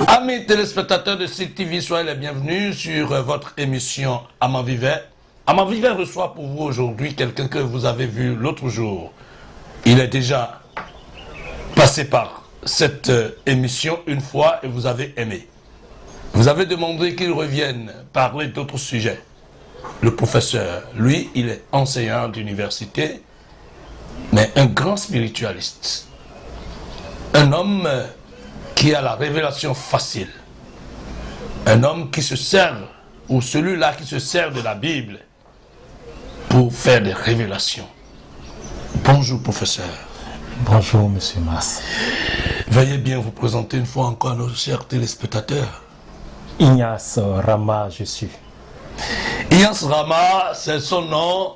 Amis téléspectateurs de Sile TV, soyez les bienvenus sur votre émission Amant Vivant. Amant Vivant reçoit pour vous aujourd'hui quelqu'un que vous avez vu l'autre jour. Il est déjà passé par cette émission une fois et vous avez aimé. Vous avez demandé qu'il revienne parler d'autres sujets. Le professeur, lui, il est enseignant d'université, mais un grand spiritualiste. Un homme qui a la révélation facile. Un homme qui se sert, ou celui-là qui se sert de la Bible pour faire des révélations. Bonjour, professeur. Bonjour, monsieur Mas. Veuillez bien vous présenter une fois encore à nos chers téléspectateurs. Ignace Rama, je suis. Ignace Rama, c'est son nom.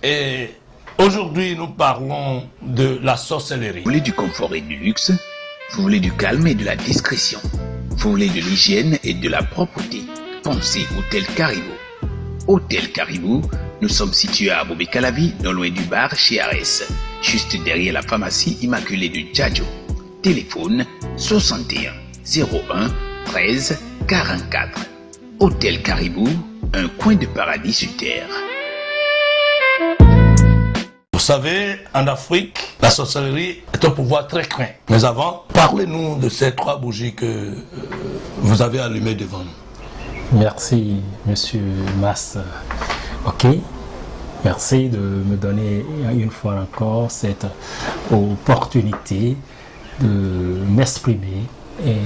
Et aujourd'hui, nous parlons de la sorcellerie. Vous voulez du confort et du luxe? Vous voulez du calme et de la discrétion? Vous voulez de l'hygiène et de la propreté? Pensez Hôtel Caribou. Hôtel Caribou, nous sommes situés à Bobé-Calavi, non loin du bar chez Arès, juste derrière la pharmacie immaculée de Djadjo. Téléphone 61 01 13 44. Hôtel Caribou, un coin de paradis sur terre. Vous savez, en Afrique, la sorcellerie est un pouvoir très craint. Mais avant, parlez-nous de ces 3 bougies que vous avez allumées devant nous. Merci, monsieur Mas. Ok. Merci de me donner une fois encore cette opportunité de m'exprimer et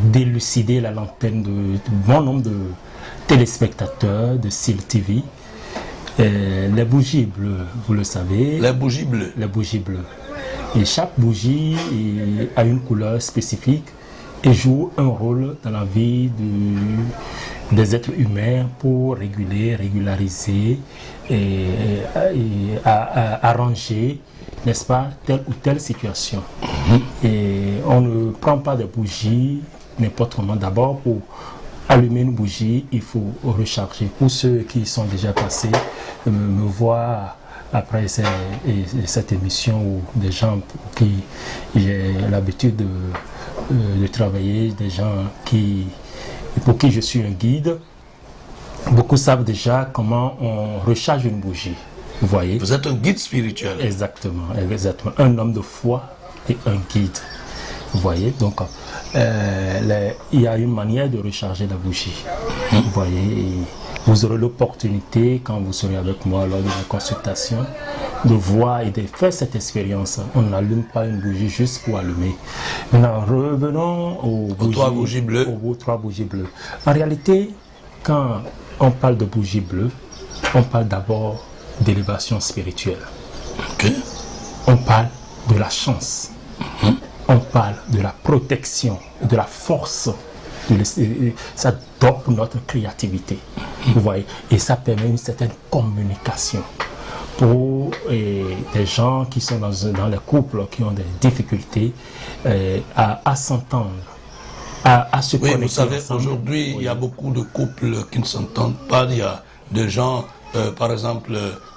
d'élucider la lanterne de bon nombre de téléspectateurs de Sile TV. Les bougies bleues, vous le savez. Les bougies bleues. Les bougies bleues. Et chaque bougie a une couleur spécifique et joue un rôle dans la vie des êtres humains pour réguler, régulariser et arranger, n'est-ce pas, telle ou telle situation. Et on ne prend pas de bougies n'importe comment. D'abord, pour allumer une bougie, il faut recharger. Pour ceux qui sont déjà passés, me voir après cette émission, ou des gens pour qui j'ai l'habitude de travailler, des gens pour qui je suis un guide, beaucoup savent déjà comment on recharge une bougie. Vous voyez? Vous êtes un guide spirituel. Exactement, exactement. Un homme de foi et un guide. Vous voyez? Donc, il y a une manière de recharger la bougie. Vous voyez? Et vous aurez l'opportunité, quand vous serez avec moi lors de la consultation, de voir et de faire cette expérience. On n'allume pas une bougie juste pour allumer. Maintenant, revenons aux 3 bougies bleues. Aux 3 bougies bleues. En réalité, quand on parle de bougies bleues, on parle d'abord d'élévation spirituelle. Okay. On parle de la chance. On parle de la protection, de la force. Ça dope notre créativité. Vous voyez, et ça permet une certaine communication. Pour des gens qui sont dans les couples qui ont des difficultés à s'entendre, à se connecter. Vous savez, ensemble. aujourd'hui, il y a beaucoup de couples qui ne s'entendent pas. Il y a des gens, par exemple,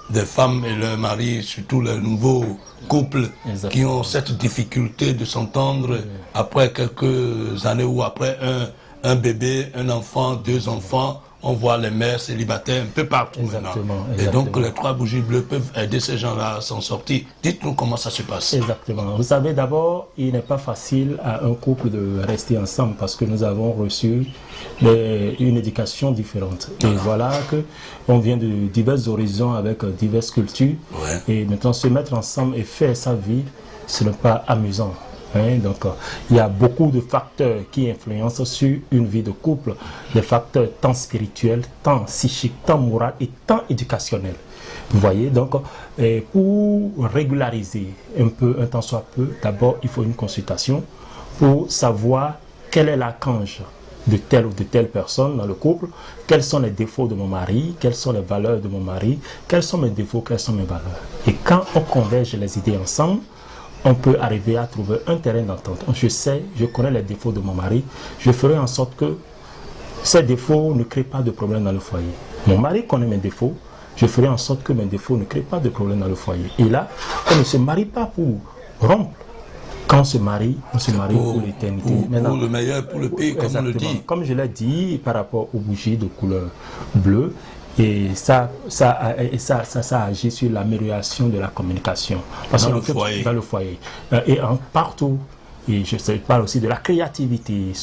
des femmes et leurs maris, surtout les nouveaux couples, Exactement. qui ont cette difficulté de s'entendre après quelques années ou après un bébé, un enfant, 2 enfants. On voit les mères célibataires un peu partout maintenant. Et donc les 3 bougies bleues peuvent aider ces gens-là à s'en sortir. Dites-nous comment ça se passe. Exactement. Vous savez, d'abord, il n'est pas facile à un couple de rester ensemble parce que nous avons reçu une éducation différente. Et voilà qu'on vient de divers horizons avec diverses cultures. Ouais. Et maintenant, se mettre ensemble et faire sa vie, ce n'est pas amusant. Donc, il y a beaucoup de facteurs qui influencent sur une vie de couple, des facteurs tant spirituels, tant psychiques, tant moraux et tant éducationnels. Vous voyez, donc, pour régulariser un tant soit peu, d'abord, il faut une consultation pour savoir quel est l'archange de telle ou de telle personne dans le couple, quels sont les défauts de mon mari, quelles sont les valeurs de mon mari, quels sont mes défauts, quelles sont mes valeurs. Et quand on converge les idées ensemble, on peut arriver à trouver un terrain d'entente. Je connais les défauts de mon mari, je ferai en sorte que ces défauts ne créent pas de problème dans le foyer. Mon mari connaît mes défauts, je ferai en sorte que mes défauts ne créent pas de problème dans le foyer. Et là, on ne se marie pas pour rompre. Quand on se marie pour l'éternité. Pour le meilleur, pour le pire, comme on le dit. Comme je l'ai dit, par rapport aux bougies de couleur bleue, et ça agit sur l'amélioration de la communication. Dans le foyer. Dans le foyer. Et partout. Et je parle aussi de la créativité,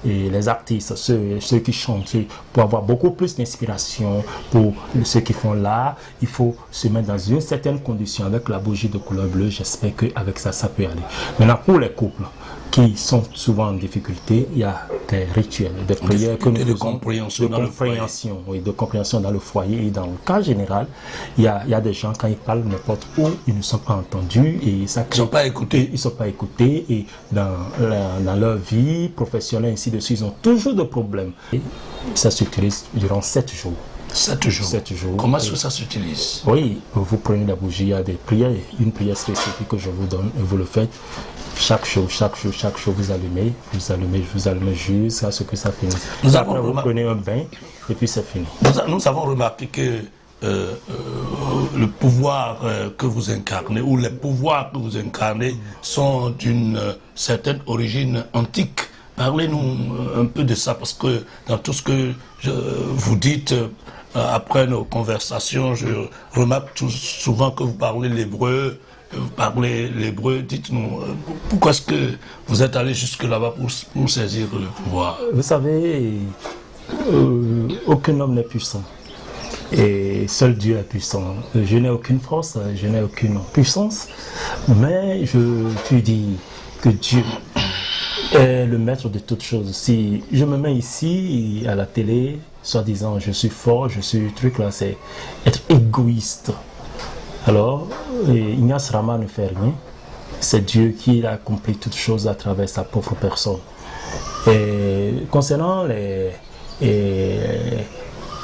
les artistes, ceux qui chantent, pour avoir beaucoup plus d'inspiration, pour ceux qui font l'art, il faut se mettre dans une certaine condition avec la bougie de couleur bleue. J'espère qu'avec ça, ça peut aller. Maintenant, pour les couples qui sont souvent en difficulté, il y a des rituels, des prières que nous faisons, de compréhension dans le foyer. Et dans le cas général, il y a des gens, quand ils parlent n'importe où, ils ne sont pas entendus et ça crée, ils ne sont pas écoutés. Et dans leur vie professionnelle, ainsi de suite, ils ont toujours des problèmes. Et ça s'utilise durant 7 jours. 7 jours. 7 jours. Comment est-ce que ça s'utilise? Oui, vous prenez la bougie, il y a des prières, une prière spécifique que je vous donne et vous le faites. Chaque jour, vous allumez jusqu'à ce que ça finisse. Après, vous prenez un bain et puis c'est fini. Nous avons remarqué que le pouvoir que vous incarnez, ou les pouvoirs que vous incarnez, sont d'une certaine origine antique. Parlez-nous un peu de ça, parce que dans tout ce que vous dites, après nos conversations, je remarque souvent que vous parlez l'hébreu. Vous parlez l'hébreu, dites-nous, pourquoi est-ce que vous êtes allé jusque là-bas pour saisir le pouvoir? Vous savez, aucun homme n'est puissant. Et seul Dieu est puissant. Je n'ai aucune force, je n'ai aucune puissance, mais tu dis que Dieu est le maître de toutes choses. Si je me mets ici, à la télé, soi-disant je suis fort, je suis truc là, c'est être égoïste. Alors, Ignace Rama ne fait rien. C'est Dieu qui a accompli toutes choses à travers sa propre personne. Et concernant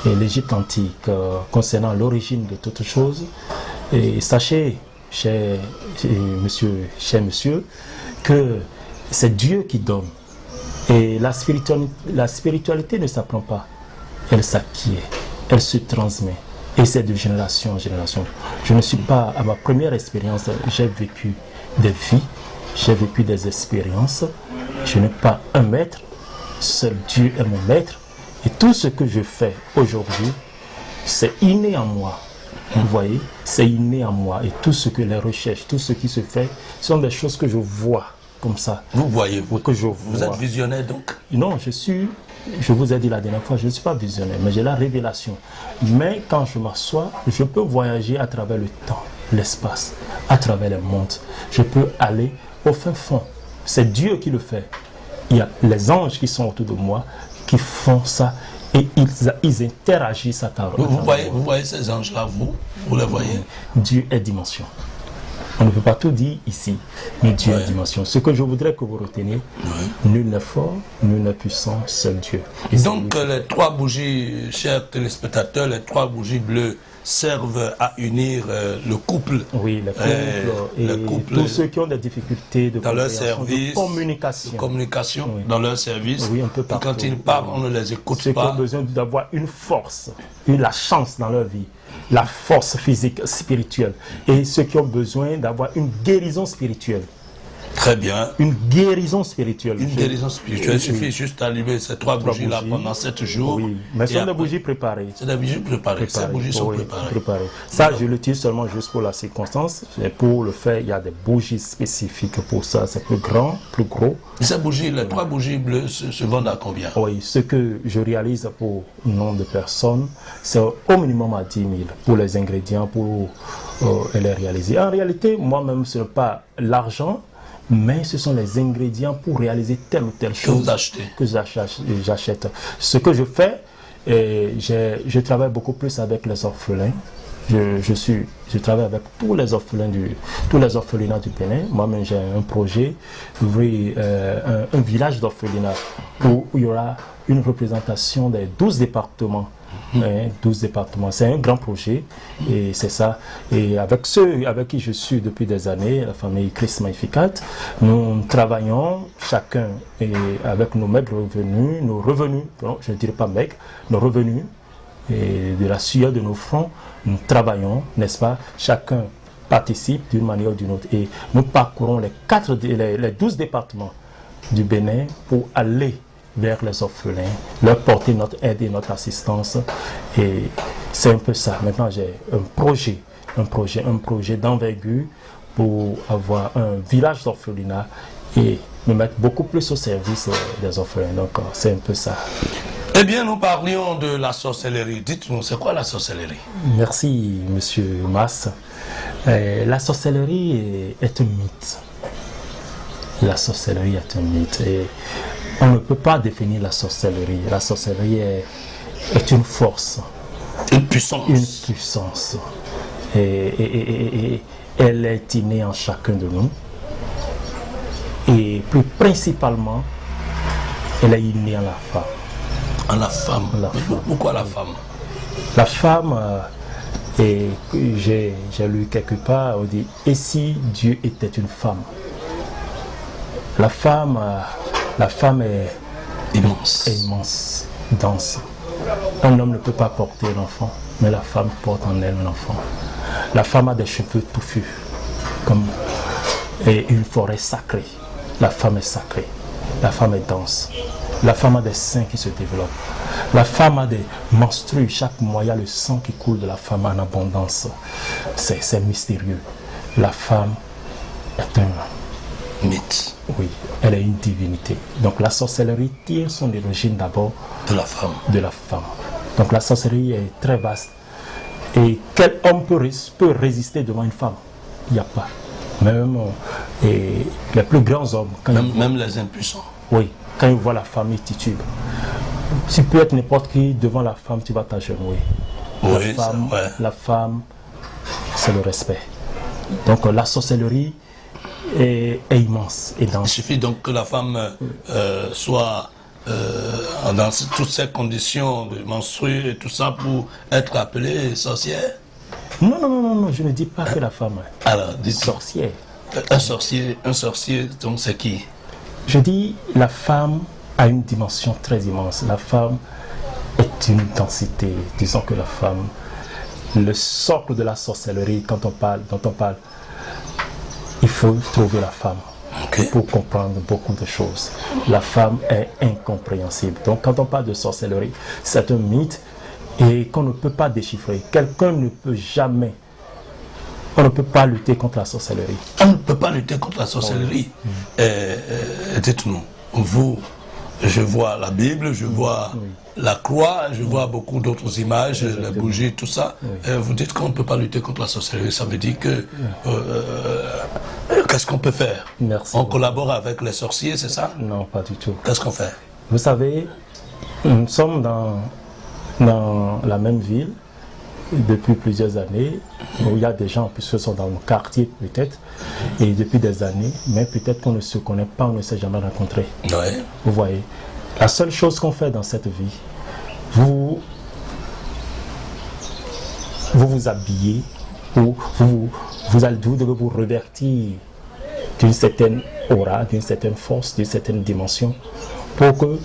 l'Égypte antique, concernant l'origine de toutes choses, sachez, cher monsieur, que c'est Dieu qui donne. Et la spiritualité ne s'apprend pas, elle s'acquiert, elle se transmet. Et c'est de génération en génération. Je ne suis pas, à ma première expérience, j'ai vécu des vies, j'ai vécu des expériences. Je n'ai pas un maître, seul Dieu est mon maître. Et tout ce que je fais aujourd'hui, c'est inné en moi. Vous voyez, c'est inné en moi. Et tout ce que les recherches, tout ce qui se fait, sont des choses que je vois comme ça. Vous voyez, que je vois. Vous êtes visionnaire donc? Non, je vous ai dit la dernière fois, je ne suis pas visionnaire, mais j'ai la révélation. Mais quand je m'assois, je peux voyager à travers le temps, l'espace, à travers les mondes. Je peux aller au fin fond. C'est Dieu qui le fait. Il y a les anges qui sont autour de moi, qui font ça, et ils interagissent à travers. Vous voyez ces anges-là, vous les voyez? Dieu est dimension. On ne peut pas tout dire ici, mais Dieu est dimension. Ce que je voudrais que vous reteniez, nul n'est fort, nul n'est puissant, seul Dieu. Et donc les 3 bougies, chers téléspectateurs, les 3 bougies bleues servent à unir le couple. Oui, le couple, tous ceux qui ont des difficultés dans leur service, de communication dans leur service. Oui, un peu partout. Et quand ils parlent, on ne les écoute pas. Ceux qui ont besoin d'avoir une force, la chance dans leur vie. La force physique, spirituelle. Et ceux qui ont besoin d'avoir une guérison spirituelle. Très bien. Une guérison spirituelle. Une guérison spirituelle. Il suffit juste d'allumer ces 3 bougies-là pendant 7 jours. Oui, mais ce sont des bougies préparées. C'est des bougies préparées. Ces bougies sont préparées. Ça, je l'utilise seulement juste pour la circonstance. Et pour le faire, il y a des bougies spécifiques pour ça. C'est plus grand, plus gros. Et ces bougies, les 3 bougies bleues se vendent à combien? Oui, ce que je réalise pour un nombre de personnes, c'est au minimum à 10 000 pour les ingrédients, pour les réaliser. En réalité, moi-même, ce n'est pas l'argent, mais ce sont les ingrédients pour réaliser telle ou telle chose que j'achète. Ce que je fais, je travaille beaucoup plus avec les orphelins. Je travaille avec tous les orphelinats du Bénin. Moi-même, j'ai un projet d'ouvrir un village d'orphelinat où il y aura une représentation des 12 départements. 12 départements. C'est un grand projet et c'est ça. Et avec ceux avec qui je suis depuis des années, la famille Christ Magnificat, nous travaillons chacun et avec nos maigres revenus, je ne dirais pas maigres, nos revenus et de la sueur de nos fronts, nous travaillons, n'est-ce pas? Chacun participe d'une manière ou d'une autre. Et nous parcourons les 12 départements du Bénin pour aller vers les orphelins, leur porter notre aide et notre assistance. Et c'est un peu ça. Maintenant, j'ai un projet d'envergure pour avoir un village d'orphelinat et me mettre beaucoup plus au service des orphelins. Donc, c'est un peu ça. Eh bien, nous parlions de la sorcellerie. Dites-nous, c'est quoi la sorcellerie? Merci, monsieur Mas. La sorcellerie est un mythe. La sorcellerie est un mythe. Et on ne peut pas définir la sorcellerie. La sorcellerie est une force. Une puissance. Une puissance. Et elle est innée en chacun de nous. Et plus principalement, elle est innée en la femme. En la femme. Pourquoi la femme? La femme, et j'ai lu quelque part, on dit, et si Dieu était une femme? La femme est immense, dense. Un homme ne peut pas porter un enfant, mais la femme porte en elle un enfant. La femme a des cheveux touffus, comme une forêt sacrée. La femme est sacrée, la femme est dense. La femme a des seins qui se développent. La femme a des menstrues. Chaque mois, il y a le sang qui coule de la femme en abondance. C'est mystérieux. La femme est un mythe. Oui, elle est une divinité. Donc la sorcellerie tire son origine d'abord de la femme. De la femme. Donc la sorcellerie est très vaste. Et quel homme peut résister devant une femme? Il n'y a pas. Même les plus grands hommes. Même les impuissants. Oui. Quand ils voient la femme, ils titubent. Tu peux être n'importe qui, devant la femme, tu vas t'agenouiller. Oui, la femme, c'est le respect. Donc la sorcellerie est immense et dense. Il suffit donc que la femme soit dans toutes ces conditions de menstrues et tout ça pour être appelée sorcière? Non, je ne dis pas que la femme est sorcière. Un sorcier, donc c'est qui? Je dis, la femme a une dimension très immense. La femme est une densité. Disons que la femme, le socle de la sorcellerie, dont on parle, il faut trouver la femme pour comprendre beaucoup de choses. La femme est incompréhensible. Donc quand on parle de sorcellerie, c'est un mythe et qu'on ne peut pas déchiffrer. Quelqu'un ne peut jamais... On ne peut pas lutter contre la sorcellerie. On ne peut pas lutter contre la sorcellerie. Dites-nous, vous, je vois la Bible, je vois la croix, je vois beaucoup d'autres images, les bougies, tout ça. Vous dites qu'on ne peut pas lutter contre la sorcellerie. Ça veut dire que... qu'est-ce qu'on peut faire? Merci. On collabore avec les sorciers, c'est ça? Non, pas du tout. Qu'est-ce qu'on fait? Vous savez, nous sommes dans la même ville depuis plusieurs années, où il y a des gens qui sont dans le quartier peut-être, et depuis des années, mais peut-être qu'on ne se connaît pas, on ne s'est jamais rencontré. Ouais. Vous voyez, la seule chose qu'on fait dans cette vie, vous habillez, vous devez vous revertir d'une certaine aura, d'une certaine force, d'une certaine dimension, pour que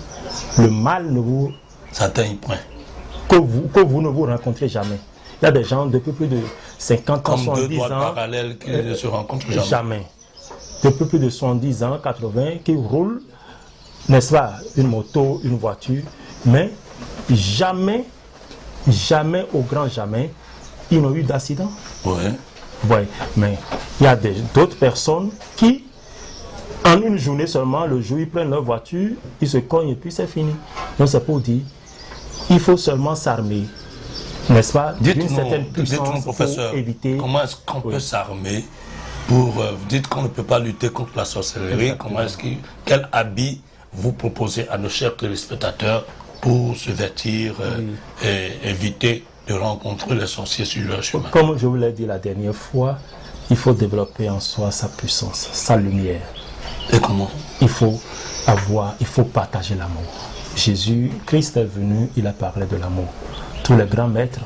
le mal ne vous... S'atteigne point. Que vous ne vous rencontrez jamais. Il y a des gens depuis plus de 50 ans, 70 ans... Comme deux droites parallèles qui ne se rencontrent jamais. Jamais. Depuis plus de 70 ans, 80, qui roulent, n'est-ce pas, une moto, une voiture, mais jamais, au grand jamais, ils n'ont eu d'accident. Ouais. Ouais. Mais il y a d'autres personnes qui, en une journée seulement, le jour, ils prennent leur voiture, ils se cognent et puis c'est fini. Donc c'est pour dire, il faut seulement s'armer, n'est-ce pas, d'une certaine puissance professeur, pour éviter... Comment est-ce qu'on peut s'armer pour... vous dites qu'on ne peut pas lutter contre la sorcellerie. Comment est-ce quel habit vous proposez à nos chers téléspectateurs pour se vêtir et éviter de rencontrer les sorciers sur leur chemin? Comme je vous l'ai dit la dernière fois, il faut développer en soi sa puissance, sa lumière. Et comment? Il faut partager l'amour. Jésus-Christ est venu, il a parlé de l'amour. Tous les grands maîtres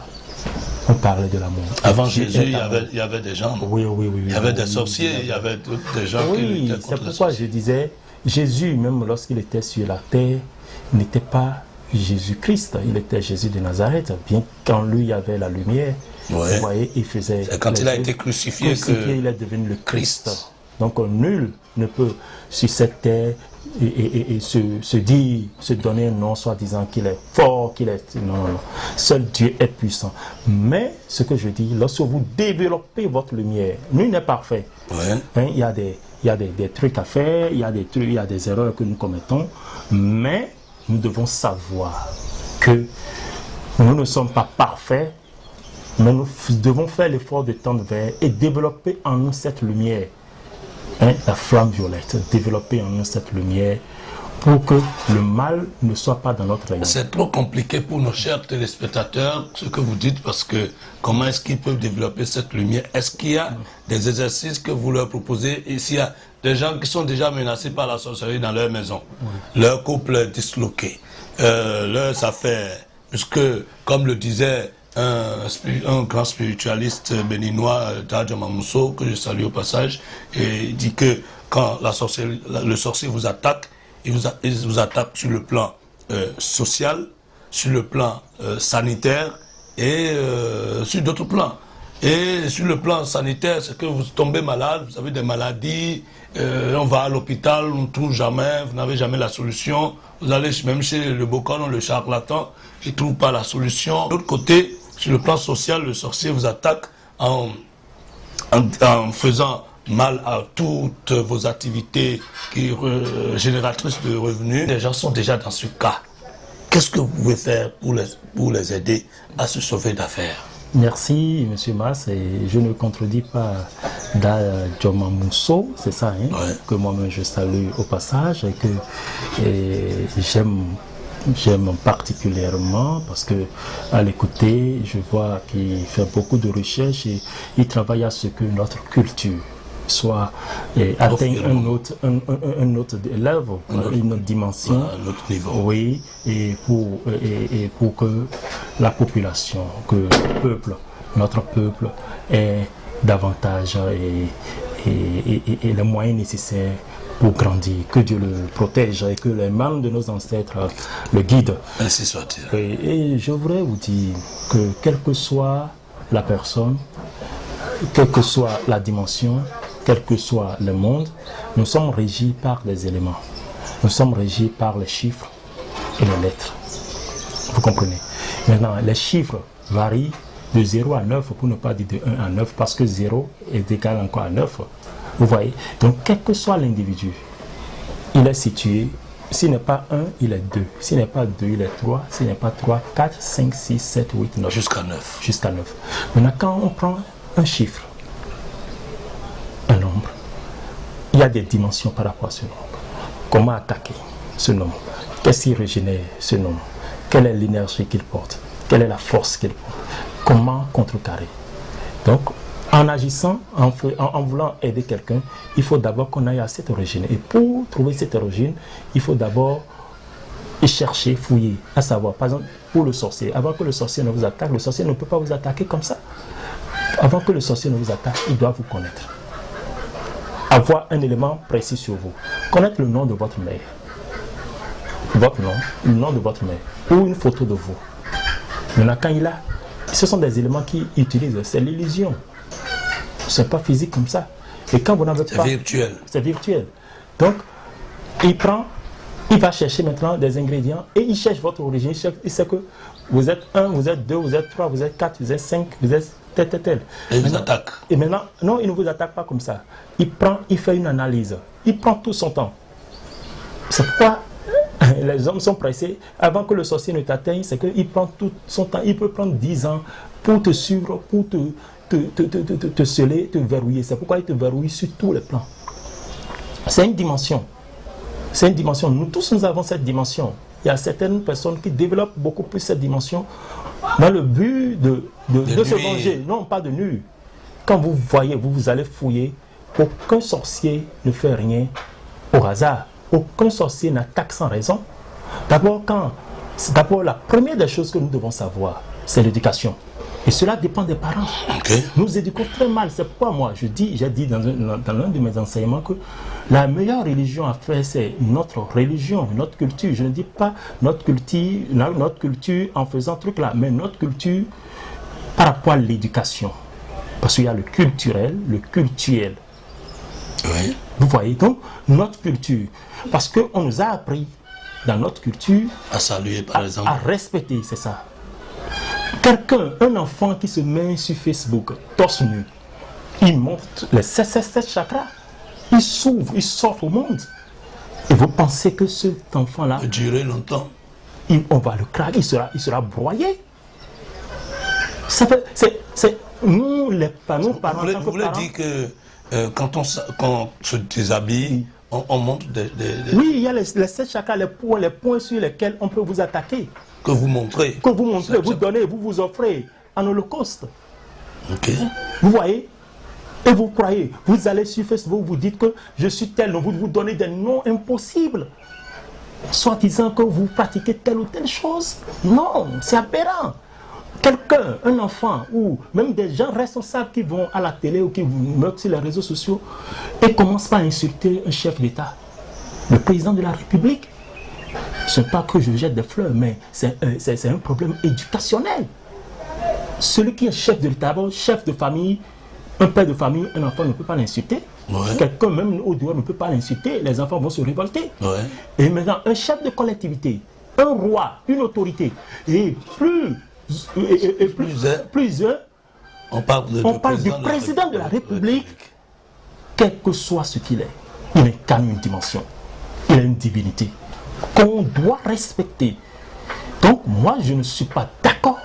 ont parlé de l'amour. Avant Jésus, il y avait des gens. Oui. Il y avait des sorciers, il y avait des gens qui luttaient contre les sorciers. C'est pourquoi je disais, Jésus, même lorsqu'il était sur la terre, n'était pas Jésus-Christ, il était Jésus de Nazareth, bien qu'en lui il y avait la lumière. Ouais. Vous voyez, il faisait... C'est quand il a été crucifié que... il est devenu le Christ. Christ. Donc nul ne peut sur cette terre et se dire, se donner un nom, soi-disant qu'il est fort, qu'il est... Non, non, non. Seul Dieu est puissant. Mais ce que je dis, lorsque vous développez votre lumière, nul n'est parfait. Ouais. Hein, il y a des trucs à faire, il y a des erreurs que nous commettons, mais nous devons savoir que nous ne sommes pas parfaits, mais nous devons faire l'effort de tendre vers et développer en nous cette lumière, hein, la flamme violette, développer en nous cette lumière pour que le mal ne soit pas dans notre règne. C'est trop compliqué pour nos chers téléspectateurs, ce que vous dites, parce que comment est-ce qu'ils peuvent développer cette lumière? Est-ce qu'il y a des exercices que vous leur proposez? Et s'il y a des gens qui sont déjà menacés par la sorcellerie dans leur maison, leur couple est disloqué, leurs affaires, puisque, comme le disait un grand spiritualiste béninois, Tadja Mamousso, que je salue au passage, et il dit que quand le sorcier vous attaque, il vous attaque sur le plan social, sur le plan sanitaire et sur d'autres plans. Et sur le plan sanitaire, c'est que vous tombez malade, vous avez des maladies, on va à l'hôpital, on ne trouve jamais, vous n'avez jamais la solution. Vous allez même chez le bocan, le charlatan, il ne trouve pas la solution. De l'autre côté, sur le plan social, le sorcier vous attaque en faisant mal à toutes vos activités génératrices de revenus. Les gens sont déjà dans ce cas. Qu'est-ce que vous pouvez faire pour les aider à se sauver d'affaires? Merci, M. Mas, et je ne contredis pas Djoma Mousso, c'est ça, hein, Ouais. que moi-même je salue au passage et que j'aime particulièrement parce que à l'écouter, je vois qu'il fait beaucoup de recherches et il travaille à ce que notre culture soit atteigne un autre level, une autre dimension, un autre niveau. oui, et pour que la population, que le peuple, notre peuple ait davantage et les moyens nécessaires pour grandir, que Dieu le protège et que les mains de nos ancêtres le guident. Ainsi soit-il. Et je voudrais vous dire que quelle que soit la personne, quelle que soit la dimension, quel que soit le monde, nous sommes régis par des éléments. Nous sommes régis par les chiffres et les lettres. Vous comprenez? Maintenant, les chiffres varient de 0 à 9, pour ne pas dire de 1 à 9, parce que 0 est égal encore à 9. Vous voyez? Donc, quel que soit l'individu, il est situé. S'il n'est pas 1, il est 2. S'il n'est pas 2, il est 3. S'il n'est pas 3, 4, 5, 6, 7, 8, 9. Jusqu'à 9. Jusqu'à 9. Maintenant, quand on prend un chiffre, un nombre, il y a des dimensions par rapport à ce nombre. Comment attaquer ce nombre? Qu'est-ce qui régénère ce nombre? Quelle est l'énergie qu'il porte? Quelle est la force qu'il porte? Comment contrecarrer? Donc, en agissant, en voulant aider quelqu'un, il faut d'abord qu'on aille à cette origine. Et pour trouver cette origine, il faut d'abord chercher, fouiller, à savoir, par exemple, pour le sorcier, avant que le sorcier ne vous attaque, le sorcier ne peut pas vous attaquer comme ça. Avant que le sorcier ne vous attaque, il doit vous connaître. Avoir un élément précis sur vous. Connaître le nom de votre mère. Votre nom, le nom de votre mère. Ou une photo de vous. Maintenant, quand il a, ce sont des éléments qu'il utilise. C'est l'illusion. Ce n'est pas physique comme ça. Et quand vous n'avez pas... C'est virtuel. C'est virtuel. Donc, il va chercher maintenant des ingrédients et il cherche votre origine. Il sait que vous êtes 1, vous êtes 2, vous êtes 3, vous êtes 4, vous êtes 5, vous êtes tel. Et il vous attaque. Et maintenant, non, il ne vous attaque pas comme ça. Il fait une analyse. Il prend tout son temps. C'est pourquoi les hommes sont pressés. Avant que le sorcier ne t'atteigne, c'est qu'il prend tout son temps. Il peut prendre 10 ans pour te suivre, pour te sceller, te verrouiller. C'est pourquoi il te verrouille sur tous les plans. C'est une dimension. C'est une dimension. Nous tous, nous avons cette dimension. Il y a certaines personnes qui développent beaucoup plus cette dimension dans le but de se venger. Non, pas de nuire. Quand vous voyez, vous allez fouiller. Aucun sorcier ne fait rien au hasard. Aucun sorcier n'attaque sans raison. D'abord, la première des choses que nous devons savoir, c'est l'éducation. Et cela dépend des parents. Okay. Nous éduquons très mal. C'est pourquoi moi, j'ai dit dans l'un de mes enseignements que la meilleure religion à faire, c'est notre religion, notre culture. Je ne dis pas notre culture en faisant truc là, mais notre culture par rapport à l'éducation. Parce qu'il y a le culturel, le cultuel. Oui. Vous voyez, donc, notre culture. Parce qu'on nous a appris, dans notre culture, À saluer, par exemple. à respecter, c'est ça. Quelqu'un, un enfant qui se met sur Facebook, torse nu, il monte les 7 chakras, il s'ouvre, il sort au monde. Et vous pensez que cet enfant-là, peut durer longtemps. on va le craquer, il sera broyé. C'est nous, les parents, Vous voulez dire que quand on se déshabille, on montre des Oui, il y a les 7 chakras, les points sur lesquels on peut vous attaquer. que vous montrez. Que vous montrez, vous donnez, vous offrez en holocauste. Ok. Vous voyez? Et vous croyez, vous allez sur Facebook, vous dites que je suis tel, vous donnez des noms impossibles. Soit disant que vous pratiquez telle ou telle chose. Non, c'est aberrant. Quelqu'un, un enfant, ou même des gens responsables qui vont à la télé ou qui vous mettent sur les réseaux sociaux et commencent par insulter un chef d'État, le président de la République. Ce n'est pas que je jette des fleurs, mais c'est un problème éducationnel. Celui qui est chef de l'État, chef de famille, un père de famille, un enfant ne peut pas l'insulter. Ouais. Quelqu'un même au dehors ne peut pas l'insulter, les enfants vont se révolter. Ouais. Et maintenant, un chef de collectivité, un roi, une autorité, et plusieurs, On parle du président de la République, quel que soit ce qu'il est, il incarne une dimension, il a une divinité qu'on doit respecter. Donc moi, je ne suis pas d'accord.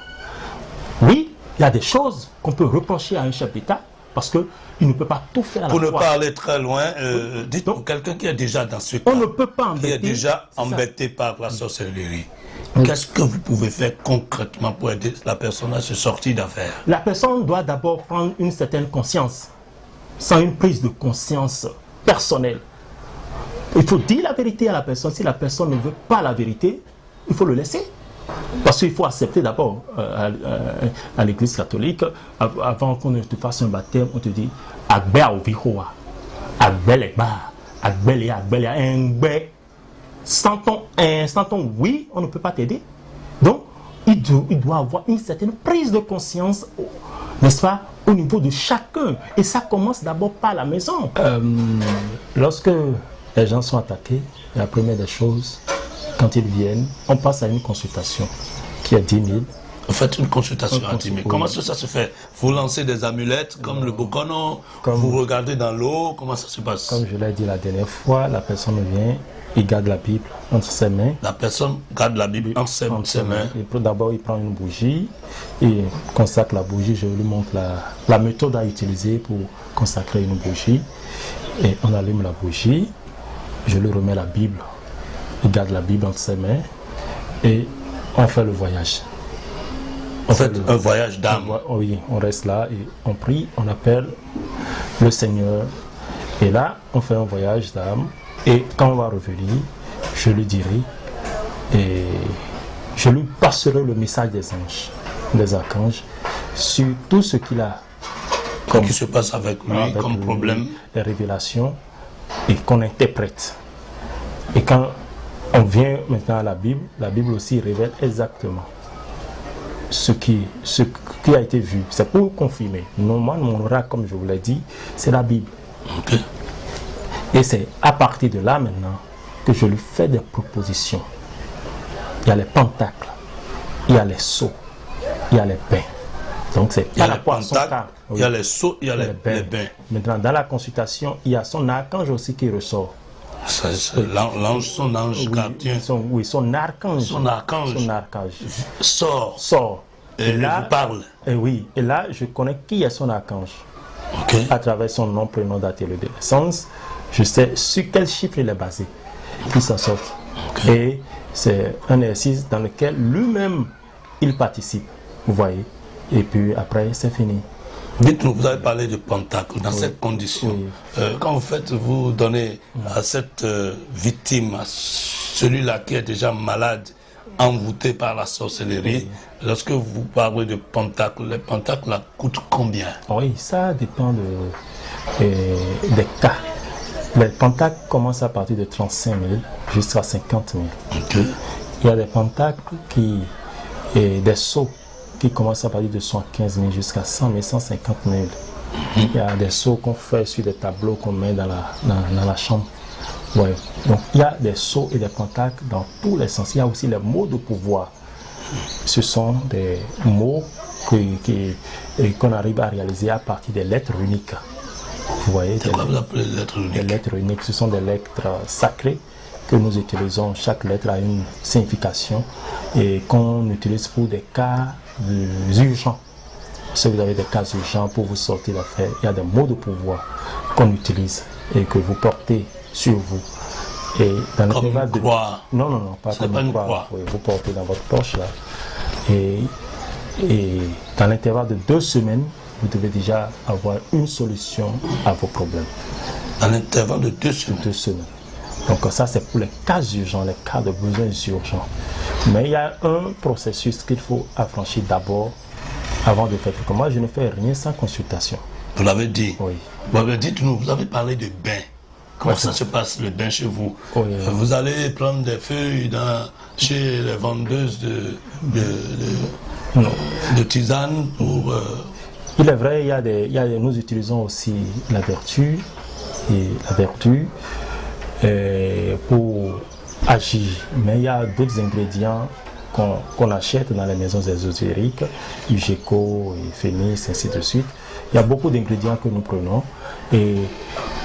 Oui, il y a des choses qu'on peut reprocher à un chef d'État parce qu'il ne peut pas tout faire à la fois. Pour ne pas aller très loin, dites-nous, quelqu'un qui est déjà dans ce cas, on ne peut pas embêter, qui est déjà embêté par la sorcellerie, Oui. qu'est-ce que vous pouvez faire concrètement pour aider la personne à se sortir d'affaire? La personne doit d'abord prendre une certaine conscience, sans une prise de conscience personnelle. Il faut dire la vérité à la personne. Si la personne ne veut pas la vérité, il faut le laisser. Parce qu'il faut accepter d'abord à l'église catholique, avant qu'on ne te fasse un baptême, on te dit Agbe Aovihoa, Agbeleba, Agbele, Engbe. Sans ton oui, on ne peut pas t'aider. Donc, il doit avoir une certaine prise de conscience, n'est-ce pas, au niveau de chacun. Et ça commence d'abord par la maison. Lorsque les gens sont attaqués, la première des choses, quand ils viennent, on passe à une consultation qui est 10 000. Vous faites une consultation à 10 000. Oui. Comment ça se fait? Vous lancez des amulettes comme le Bokono, vous regardez dans l'eau, comment ça se passe? Comme je l'ai dit la dernière fois, la personne vient, il garde la Bible entre ses mains. La personne garde la Bible entre ses mains. D'abord, il prend une bougie, il consacre la bougie, je lui montre la méthode à utiliser pour consacrer une bougie. Et on allume la bougie, je lui remets la Bible, il garde la Bible entre ses mains et on fait le voyage. En fait, un voyage d'âme. Oui, on reste là et on prie, on appelle le Seigneur. Et là, on fait un voyage d'âme. Et quand on va revenir, je lui dirai et je lui passerai le message des anges, des archanges, sur tout ce qu'il a Qu'est-ce qui se passe avec lui comme problème? Les révélations et qu'on interprète. Et quand on vient maintenant à la Bible aussi révèle exactement ce qui a été vu. C'est pour confirmer. Normalement, mon oracle, comme je vous l'ai dit, c'est la Bible. Okay. Et c'est à partir de là maintenant que je lui fais des propositions. Il y a les pentacles, il y a les seaux, il y a les bains. Donc c'est Il y a par les rapport à son pentacles, cas. il y a les seaux, il y a les bains. Maintenant, dans la consultation, il y a son archange aussi qui ressort. Son ange gardien. Son archange. Son archange. Sort. Et là, vous parle. Et oui, et là, je connais qui est son archange. Okay. À travers son nom, prénom, date et lieu de naissance, je sais sur quel chiffre il est basé. Il s'en sort. Okay. Et c'est un exercice dans lequel lui-même, il participe. Vous voyez. Et puis après, c'est fini. Dites-nous, vous avez parlé de pentacle. Dans cette condition, quand vous donnez à cette victime, à celui-là qui est déjà malade, envoûté par la sorcellerie, lorsque vous parlez de pentacles, les pentacles là, coûtent combien? Oui, ça dépend des cas. Les pentacles commencent à partir de 35 000 jusqu'à 50 000. Okay. Il y a des pentacles des sceaux qui commencent à partir de 75 000 jusqu'à 100 000, 150 000. Il y a des sceaux qu'on fait sur des tableaux qu'on met dans la chambre. Ouais. Donc il y a des sceaux et des pentacles dans tous les sens. Il y a aussi les mots de pouvoir. Ce sont des mots qu'on arrive à réaliser à partir des lettres uniques. Vous voyez, c'est quoi vous appelez les lettres uniques? Les lettres uniques, ce sont des lettres sacrées que nous utilisons. Chaque lettre a une signification et qu'on utilise pour des cas urgents. Si vous avez des cas urgents pour vous sortir d'affaires, il y a des mots de pouvoir qu'on utilise et que vous portez sur vous. Et dans comme une croix. Non, pas comme une croix. Oui, vous portez dans votre poche là. Et dans l'intervalle de 2 semaines, vous devez déjà avoir une solution à vos problèmes. Dans l'intervalle de 2 semaines. 2 semaines. Donc ça c'est pour les cas urgents, les cas de besoins urgents. Mais il y a un processus qu'il faut affranchir d'abord avant de faire. Moi je ne fais rien sans consultation. Vous l'avez dit. Oui. Dites-nous, vous avez parlé de bain. Comment ça se passe le bain chez vous? Oui. Vous allez prendre des feuilles chez les vendeuses de tisane pour... Il est vrai, nous utilisons aussi la vertu pour agir. Mais il y a d'autres ingrédients qu'on achète dans les maisons ésotériques, UGECO, Phénix, ainsi de suite. Il y a beaucoup d'ingrédients que nous prenons et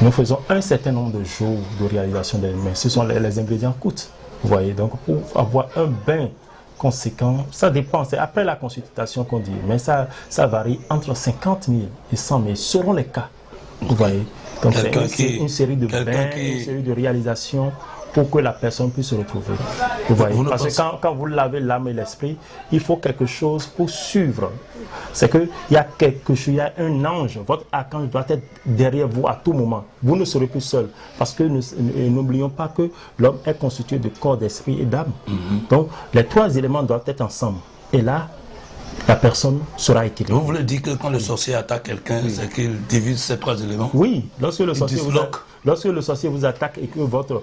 nous faisons un certain nombre de jours de réalisation des mains. Ce sont les ingrédients coûtent. Vous voyez, donc pour avoir un bain conséquent, ça dépend, c'est après la consultation qu'on dit, mais ça varie entre 50 000 et 100 000 selon les cas. Vous voyez, donc c'est une série de bains, une série de réalisations pour que la personne puisse se retrouver. Vous voyez, parce que quand vous lavez l'âme et l'esprit, il faut quelque chose pour suivre. C'est qu'il y a quelque chose, il y a un ange, votre archange doit être derrière vous à tout moment. Vous ne serez plus seul. Parce que n'oublions pas que l'homme est constitué de corps, d'esprit et d'âme. Donc les 3 éléments doivent être ensemble. Et là, la personne sera équilibrée. Vous voulez dire que quand le sorcier attaque quelqu'un, c'est qu'il divise ces 3 éléments? Oui, lorsque le sorcier vous attaque et que votre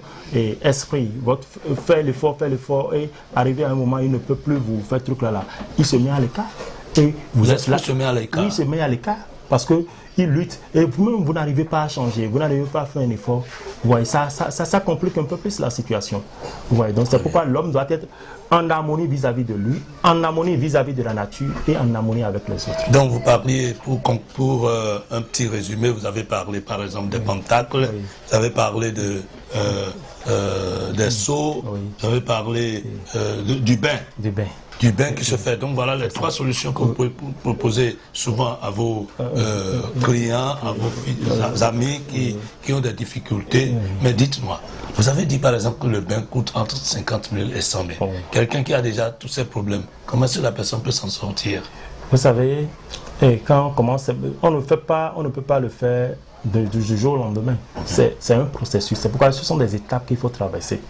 esprit, fait l'effort et arrivé à un moment, il ne peut plus vous faire truc là, il se met à l'écart. Et vous êtes là. Se met à l'écart. Oui, il se met à l'écart parce qu'il lutte et vous-même vous n'arrivez pas à changer, vous n'arrivez pas à faire un effort. Vous voyez, ça complique un peu plus la situation. Vous voyez, donc c'est pourquoi l'homme doit être en harmonie vis-à-vis de lui, en harmonie vis-à-vis de la nature et en harmonie avec les autres. Donc vous parliez, pour un petit résumé, vous avez parlé par exemple des pentacles, vous avez parlé des sceaux, vous avez parlé du bain. Du bain qui se fait. Donc voilà les 3 solutions que vous pouvez proposer souvent à vos clients, à vos amis qui ont des difficultés. Mais dites-moi, vous avez dit par exemple que le bain coûte entre 50 000 et 100 000. Quelqu'un qui a déjà tous ces problèmes, comment est-ce que la personne peut s'en sortir? Vous savez, quand on commence, on ne peut pas le faire du jour au lendemain. C'est un processus. C'est pourquoi ce sont des étapes qu'il faut traverser.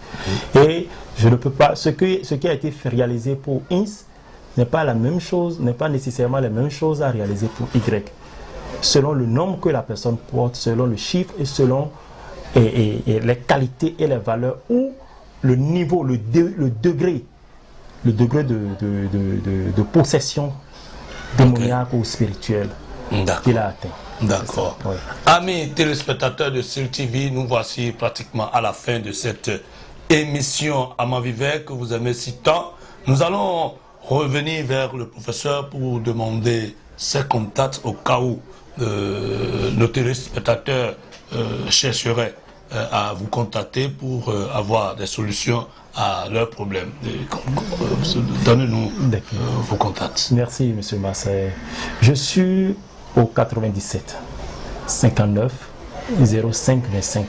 Et je ne peux pas. Ce qui a été réalisé pour X n'est pas la même chose, n'est pas nécessairement la même chose à réaliser pour Y. Selon le nombre que la personne porte, selon le chiffre et selon les qualités et les valeurs ou le niveau, le degré de possession démoniaque ou spirituelle qu'il a atteint. D'accord. Oui. Amis téléspectateurs de SIL TV, nous voici pratiquement à la fin de cette émission Amant Vivant que vous aimez si tant. Nous allons revenir vers le professeur pour demander ses contacts au cas où nos téléspectateurs chercheraient à vous contacter pour avoir des solutions à leurs problèmes. Donnez-nous vos contacts. Merci, M. Marseille. Je suis au 97 59 05 25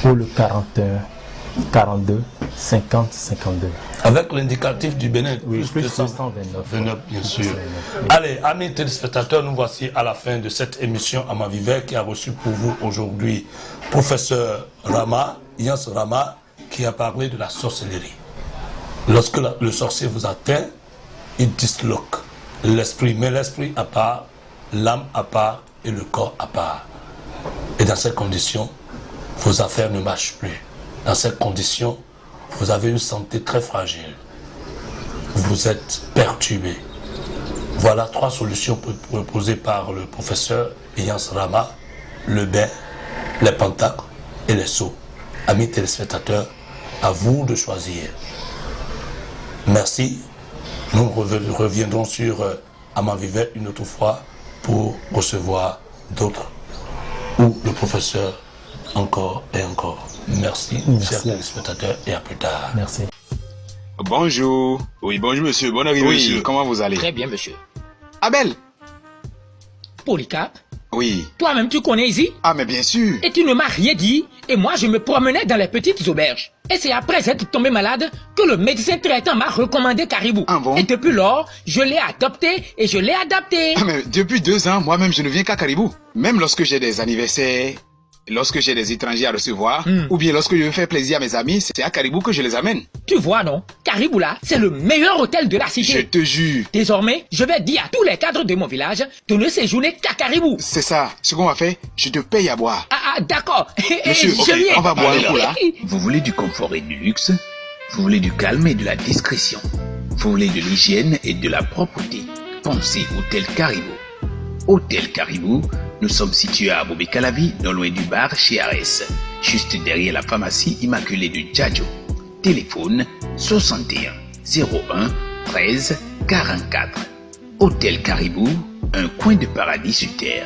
ou le 41 42 50 52. Avec l'indicatif du Bénin, oui, plus 129, bien sûr. Allez, amis téléspectateurs, nous voici à la fin de cette émission Amant Vivant qui a reçu pour vous aujourd'hui professeur Rama, Yans Rama, qui a parlé de la sorcellerie. Lorsque le sorcier vous atteint, il disloque l'esprit, mais l'esprit à part, l'âme à part et le corps à part. Et dans ces conditions, vos affaires ne marchent plus. Dans ces conditions, vous avez une santé très fragile. Vous êtes perturbé. Voilà 3 solutions proposées par le professeur Iyans Rama: le bain, les pentacles et les seaux. Amis téléspectateurs, à vous de choisir. Merci. Nous reviendrons sur Amant Vivait une autre fois pour recevoir d'autres ou le professeur encore et encore. Merci. Chers téléspectateurs, et à plus tard. Merci. Bonjour. Oui, bonjour monsieur, bonne arrivée Oui, monsieur. comment vous allez? Très bien, monsieur. Abel? Polycarpe, Oui. toi-même tu connais ici Ah, mais bien sûr. et tu ne m'as rien dit et moi je me promenais dans les petites auberges. Et c'est après être tombé malade que le médecin traitant m'a recommandé Caribou. Ah bon? Et depuis lors, je l'ai adopté et je l'ai adapté. Ah, mais depuis 2 ans, moi-même, je ne viens qu'à Caribou. Même lorsque j'ai des anniversaires, lorsque j'ai des étrangers à recevoir, ou bien lorsque je veux faire plaisir à mes amis, c'est à Caribou que je les amène. Tu vois non, Caribou là, c'est le meilleur hôtel de la cité. Je te jure. Désormais, je vais dire à tous les cadres de mon village de ne séjourner qu'à Caribou. C'est ça. Ce qu'on va faire, je te paye à boire. Ah, d'accord. Monsieur, Je ok, viens. on va boire un coup là. Vous voulez du confort et du luxe? Vous voulez du calme et de la discrétion? Vous voulez de l'hygiène et de la propreté? Pensez Hôtel Caribou. Hôtel Caribou, nous sommes situés à Bobé-Calavi, non loin du bar chez Arès, juste derrière la pharmacie immaculée de Djadjo. Téléphone 61 01 13 44. Hôtel Caribou, un coin de paradis sur terre.